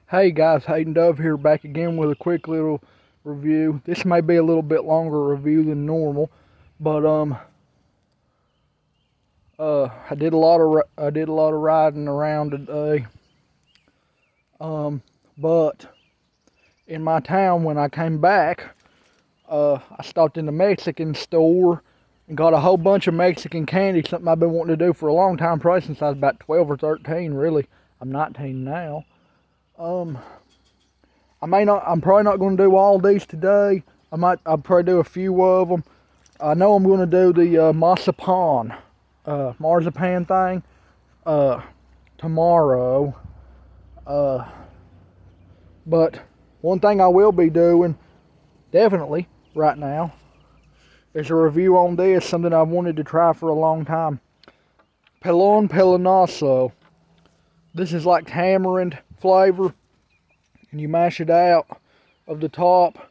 Hey guys, Hayden Dove here, back again with a quick little review. This may be a little bit longer review than normal, but I did a lot of riding around today. But in my town when I came back, I stopped in the Mexican store and got a whole bunch of Mexican candy, something I've been wanting to do for a long time, probably since I was about 12 or 13. Really, I'm 19 now. I'm probably not going to do all these today. I'll probably do a few of them. I know I'm going to do the marzipan thing, tomorrow. But one thing I will be doing, definitely, right now, is a review on this, something I've wanted to try for a long time. Pelon Pelonoso. This is like tamarind flavor, and you mash it out of the top.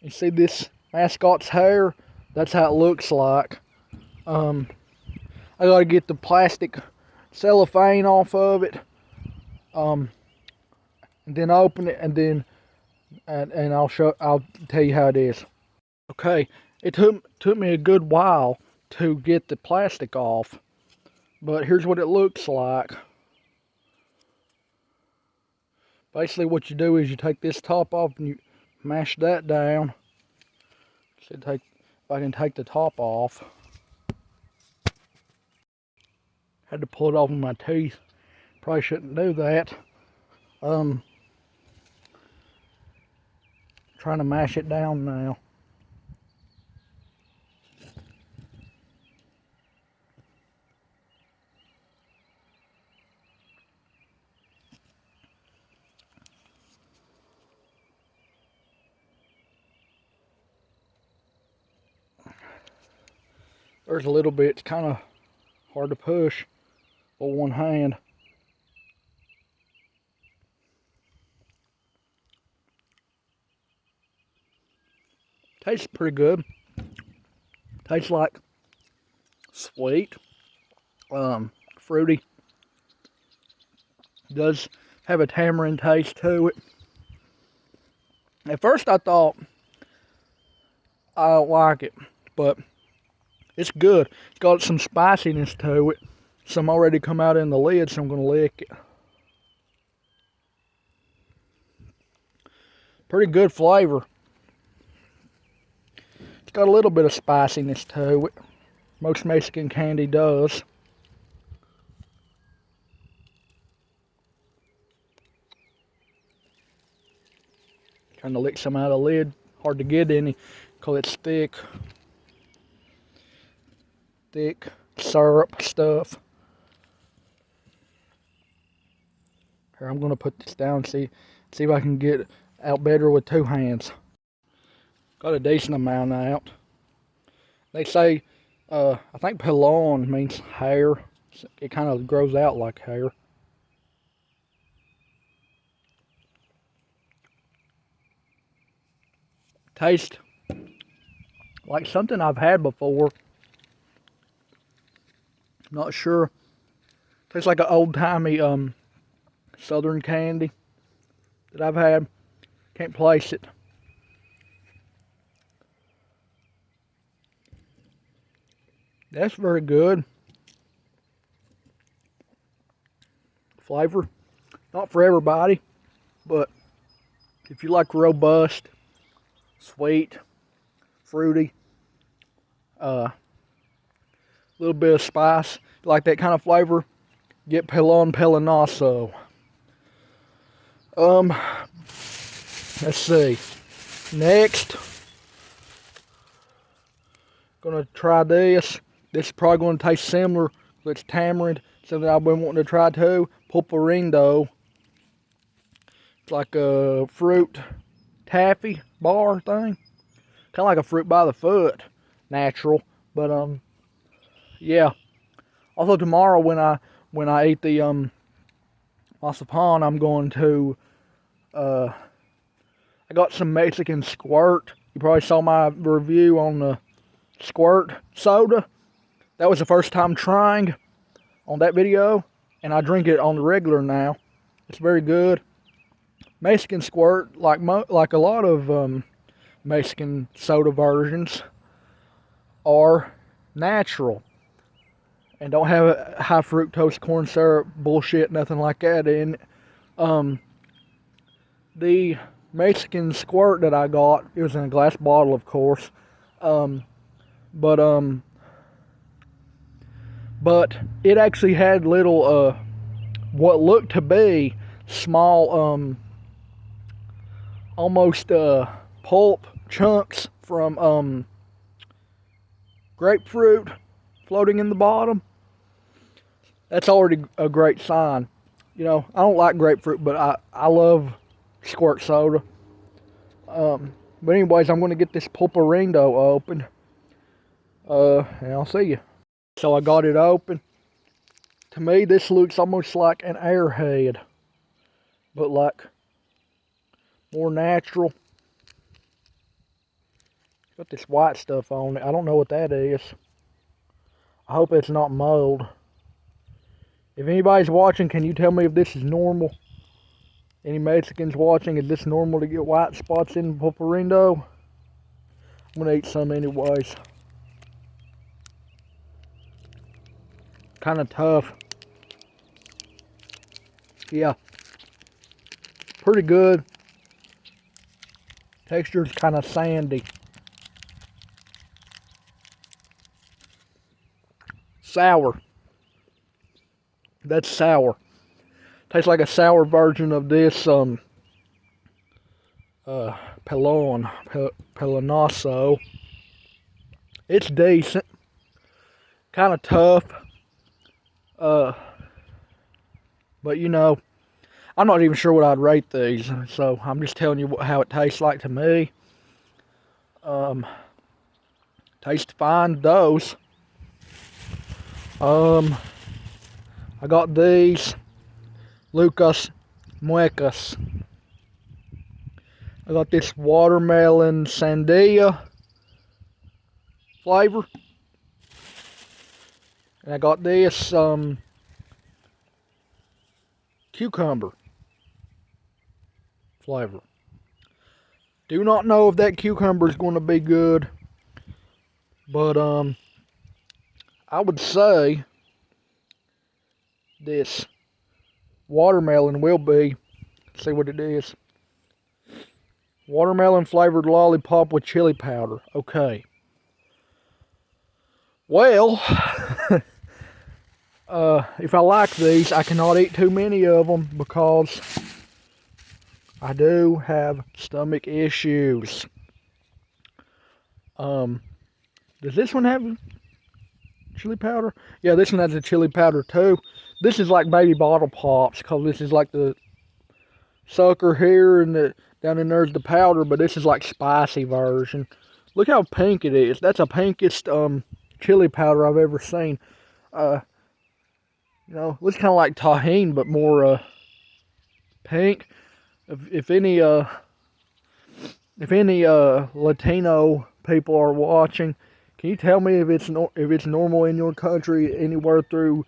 You see this mascot's hair? That's how it looks like. I gotta get the plastic cellophane off of it, and then open it, and then I'll tell you how it is. Okay, it took me a good while to get the plastic off, but here's what it looks like. Basically, what you do is you take this top off and you mash that down. If I can take the top off. Had to pull it off with my teeth. Probably shouldn't do that. Trying to mash it down now. There's a little bit, it's kind of hard to push with one hand. Tastes pretty good. Tastes like sweet, fruity. Does have a tamarind taste to it. At first I thought I don't like it, but it's good. It's got some spiciness to it. Some already come out in the lid, so I'm going to lick it. Pretty good flavor. It's got a little bit of spiciness to it. Most Mexican candy does. Trying to lick some out of the lid. Hard to get any because it's thick. Thick syrup stuff. Here, I'm going to put this down and see if I can get out better with two hands. Got a decent amount out. They say, I think pelon means hair. It kind of grows out like hair. Tastes like something I've had before. Not sure. Tastes like an old-timey southern candy that I've had. Can't place it. That's very good. Flavor, not for everybody, but if you like robust, sweet, fruity, little bit of spice, you like that kind of flavor, get Pelon Pelonoso. Let's see. Next, gonna try this. This is probably gonna taste similar. It's tamarind, something I've been wanting to try too. Pulparindo. It's like a fruit taffy bar thing. Kind of like a fruit by the foot, natural. But yeah. Also tomorrow when I eat the marzipan, I'm going to I got some Mexican squirt. You probably saw my review on the squirt soda. That was the first time trying on that video, and I drink it on the regular now. It's very good. Mexican Squirt, like a lot of Mexican soda versions, are natural and don't have high fructose corn syrup bullshit, nothing like that in it. The Mexican Squirt that I got, it was in a glass bottle, of course, but it actually had little what looked to be small almost pulp chunks from grapefruit floating in the bottom. That's already a great sign. You know, I don't like grapefruit, but I love Squirt soda. But anyways, I'm going to get this Pulparindo open. And I'll see you. So I got it open. To me, this looks almost like an Airhead, but like more natural. Got this white stuff on it. I don't know what that is. I hope it's not mold. If anybody's watching, can you tell me if this is normal? Any Mexicans watching, is this normal to get white spots in Pulparindo? I'm gonna eat some anyways. Kind of tough. Yeah. Pretty good. Texture's kind of sandy. Sour. That's sour. Tastes like a sour version of this Pelonazo. It's decent. Kind of tough. But you know, I'm not even sure what I'd rate these, so I'm just telling you how it tastes like to me. Tastes fine to those. I got these Lucas Muecas. I got this watermelon sandia flavor. And I got this cucumber flavor. Do not know if that cucumber is going to be good, but I would say this watermelon will be. Let's see what it is. Watermelon flavored lollipop with chili powder. Okay. Well, if I like these, I cannot eat too many of them because I do have stomach issues. Does this one have chili powder? Yeah, this one has a chili powder too. This is like baby bottle pops because this is like the sucker here and down in there's the powder, but this is like spicy version. Look how pink it is. That's the pinkest chili powder I've ever seen. You know, looks kind of like Tajín, but more pink. If any Latino people are watching, can you tell me if it's normal in your country anywhere through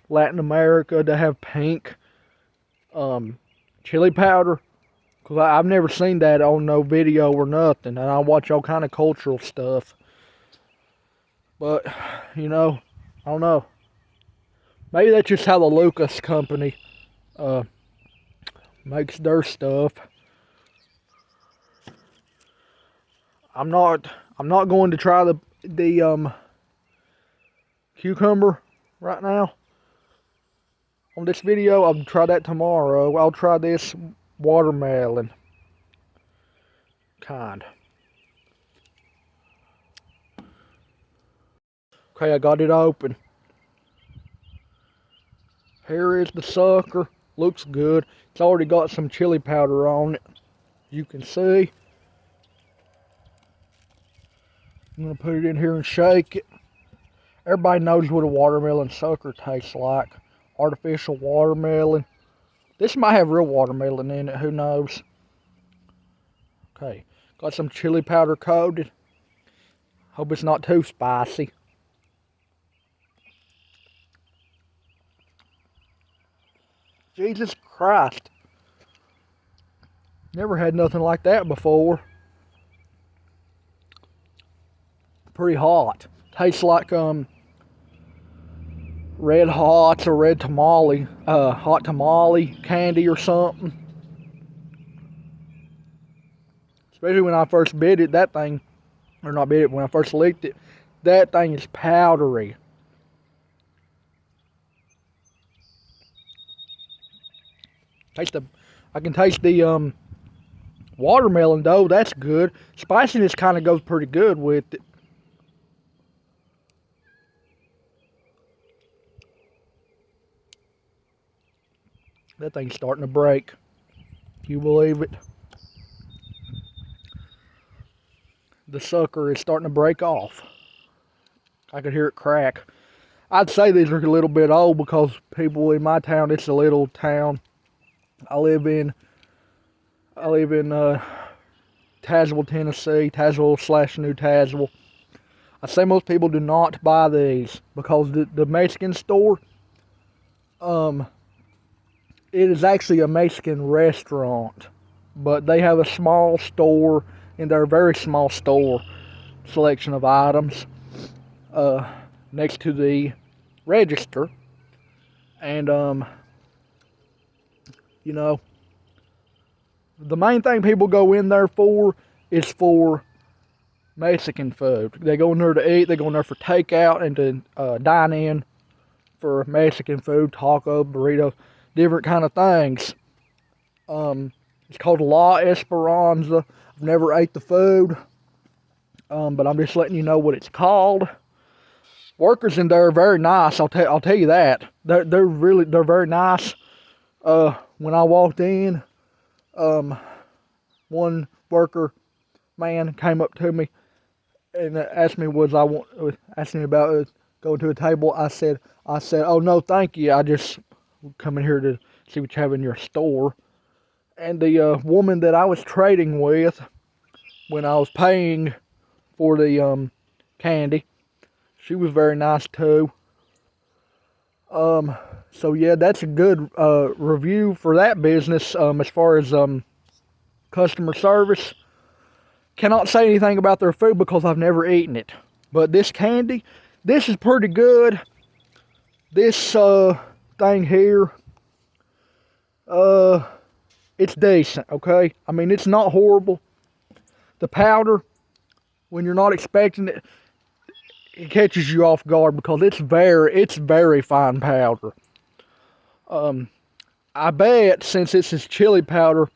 Latin America to have pink chili powder? Because I've never seen that on no video or nothing, and I watch all kind of cultural stuff. But you know, I don't know. Maybe that's just how the Lucas company makes their stuff. I'm not going to try the cucumber right now on this video. I'll try that tomorrow. I'll try this watermelon kind. Okay, I got it open. Here is the sucker. Looks good. It's already got some chili powder on it. You can see. I'm going to put it in here and shake it. Everybody knows what a watermelon sucker tastes like. Artificial watermelon. This might have real watermelon in it. Who knows? Okay. Got some chili powder coated. Hope it's not too spicy. Jesus Christ. Never had nothing like that before. Pretty hot. Tastes like red hots or red tamale, hot tamale candy or something. Especially when I first bit it, that thing, or not bit it, when I first licked it, that thing is powdery. I can taste the watermelon though. That's good. Spiciness kind of goes pretty good with it. That thing's starting to break. Can you believe it? The sucker is starting to break off. I could hear it crack. I'd say these are a little bit old because people in my town, it's a little town. I live in Tazewell, Tennessee, Tazewell/New Tazewell. I say most people do not buy these because the Mexican store, it is actually a Mexican restaurant, but they have a small store in their very small store selection of items next to the register, and you know, the main thing people go in there for is for Mexican food. They go in there to eat, they go in there for takeout and to dine in for Mexican food, taco, burrito, different kind of things. It's called La Esperanza. I've never ate the food, but I'm just letting you know what it's called. Workers in there are very nice. I'll tell you that. They're very nice. When I walked in, one worker man came up to me and asked me asked me about going to a table. I said, oh no, thank you. I just come in here to see what you have in your store. And the woman that I was trading with when I was paying for the candy, she was very nice too. So yeah, that's a good review for that business as far as customer service. Cannot say anything about their food because I've never eaten it. But this candy, this is pretty good. This thing here, it's decent, okay? I mean, it's not horrible. The powder, when you're not expecting it, it catches you off guard because it's very fine powder. I bet since this is chili powder,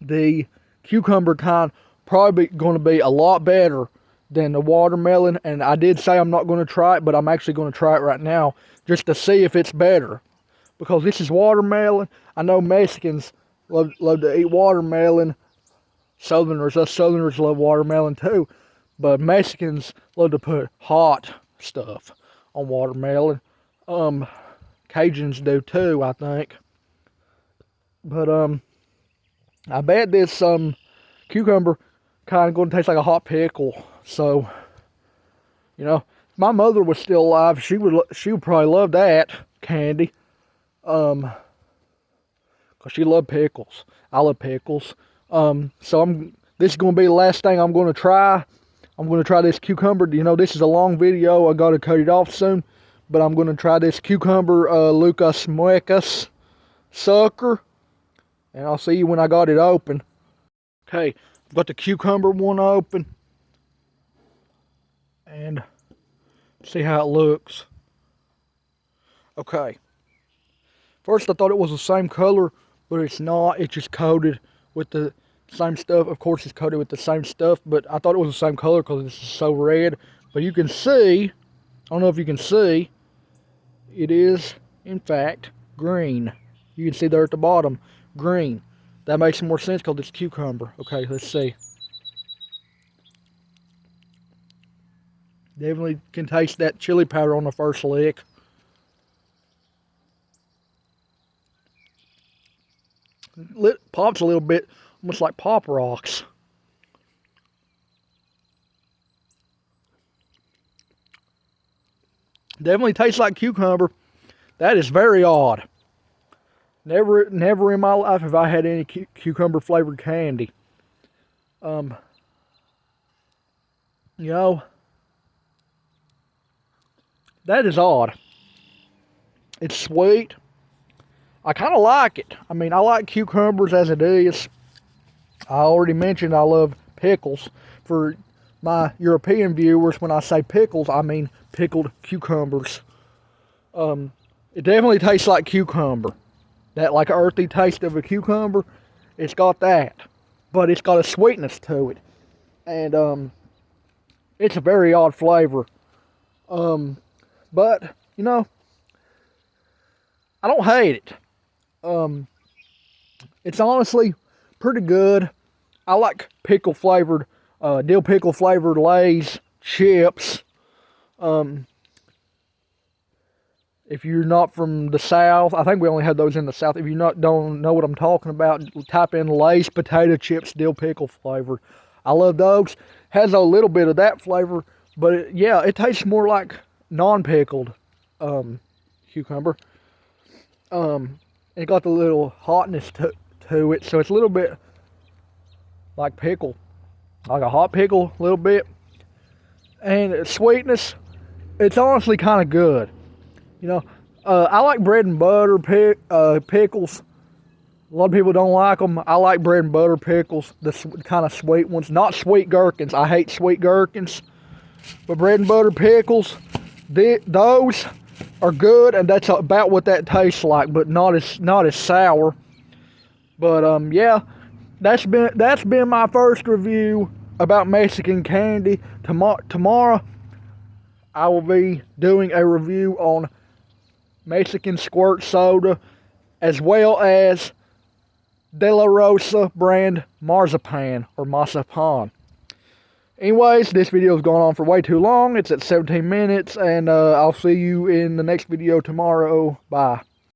the cucumber kind probably going to be a lot better than the watermelon. And I did say I'm not going to try it, but I'm actually going to try it right now just to see if it's better. Because this is watermelon. I know Mexicans love to eat watermelon. Us Southerners love watermelon too. But Mexicans love to put hot stuff on watermelon. Cajuns do too, I think. But I bet this cucumber kind of going to taste like a hot pickle. So, you know, if my mother was still alive, she would probably love that candy. Cause she loved pickles. I love pickles. So this is going to be the last thing I'm going to try. I'm going to try this cucumber. You know, this is a long video. I got to cut it off soon. But I'm going to try this cucumber Lucas Muecas sucker. And I'll see you when I got it open. Okay, I've got the cucumber one open. And see how it looks. Okay. First I thought it was the same color, but it's not. It's just coated with the same stuff. Of course it's coated with the same stuff, but I thought it was the same color because it's so red. But you can see, I don't know if you can see, it is in fact green. You can see there at the bottom, green. That makes more sense because it's cucumber. Okay, let's see. Definitely can taste that chili powder on the first lick. Pops a little bit, almost like Pop Rocks. Definitely tastes like cucumber. That is very odd. Never in my life have I had any cucumber flavored candy. You know, that is odd. It's sweet. I kind of like it. I mean, I like cucumbers as it is. I already mentioned I love pickles. For my European viewers, when I say pickles, I mean pickled cucumbers. It definitely tastes like cucumber. That like earthy taste of a cucumber, it's got that. But it's got a sweetness to it. And it's a very odd flavor. But, you know, I don't hate it. It's honestly pretty good. I like pickle flavored, dill pickle flavored Lay's chips. If you're not from the South, I think we only have those in the South. If you don't know what I'm talking about, type in Lay's potato chips dill pickle flavored. I love those. Has a little bit of that flavor, but it tastes more like non-pickled cucumber. It got the little hotness to it, so it's a little bit like pickle, like a hot pickle, a little bit. And sweetness, it's honestly kind of good. You know, I like bread and butter pickles. A lot of people don't like them. I like bread and butter pickles, the kind of sweet ones, not sweet gherkins. I hate sweet gherkins, but bread and butter pickles, those are good, and that's about what that tastes like, but not as sour. But yeah, that's been my first review about Mexican candy. Tomorrow I will be doing a review on Mexican squirt soda, as well as De La Rosa brand marzipan or mazapan. Anyways, this video has gone on for way too long. It's at 17 minutes, and I'll see you in the next video tomorrow. Bye.